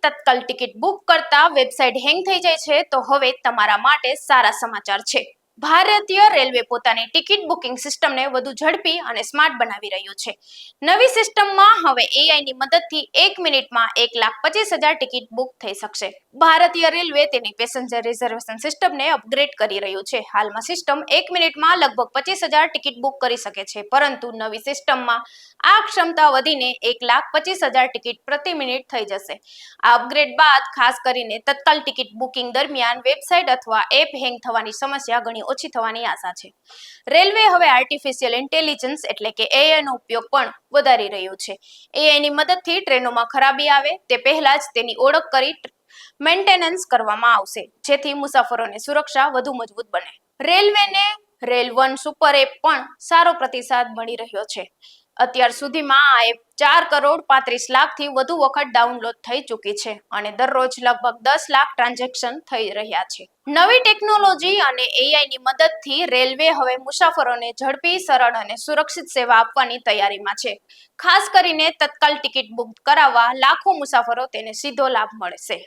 તત્કાલ ticket book કરતા website હેંગ થઈ જાય છે તો હવે તમારા માટે સારા સમાચાર છે। ભારતીય રેલવે પોતાની ટિકિટ બુકિંગ સિસ્ટમને વધુ ઝડપી અને સ્માર્ટ બનાવી રહ્યું છે। નવી સિસ્ટમમાં હવે AI ની મદદથી 1 મિનિટમાં 1,25,000 ટિકિટ બુક થઈ શકશે। ભારતીય રેલવે તેની પેસેન્જર રિઝર્વેશન સિસ્ટમને અપગ્રેડ કરી રહ્યું છે। હાલમાં સિસ્ટમ 1 મિનિટમાં લગભગ 25,000 ટિકિટ બુક કરી શકે છે, પરંતુ નવી સિસ્ટમમાં આ ક્ષમતા વધીને 1,25,000 ટિકિટ પ્રતિ મિનિટ થઈ જશે। આ અપગ્રેડ બાદ ખાસ કરીને તત્કાલ ટિકિટ બુકિંગ દરમિયાન વેબસાઇટ અથવા એપ હેંગ થવાની સમસ્યા ઘણી ઓછી થવાની આશા છે। રેલવે હવે આર્ટિફિશિયલ ઇન્ટેલિજન્સ એટલે કે AI નો ઉપયોગ પણ વધારી રહ્યું છે। AI ની મદદથી ટ્રેનોમાં ખરાબી આવે તે પહેલા જ તેની ઓળખ કરી મેન્ટેનન્સ કરવામાં આવશે, જેથી મુસાફરોની સુરક્ષા વધુ મજબૂત બને। રેલવેને રેલ1 સુપર એપ પણ સારો પ્રતિસાદ મળી રહ્યો છે। અત્યાર સુધીમાં આ એપ 4,35,00,000થી વધુ વખત ડાઉનલોડ થઈ ચૂકી છે અને દરરોજ લગભગ 10 લાખ ટ્રાન્ઝેક્શન થઈ રહ્યા છે। નવી ટેકનોલોજી અને AI ની મદદથી રેલવે હવે મુસાફરોને ઝડપી, સરળ અને સુરક્ષિત સેવા આપવાની તૈયારીમાં છે। ખાસ કરીને તત્કાલ ટિકિટ બુક કરાવવા લાખો મુસાફરો તેને સીધો લાભ મળશે।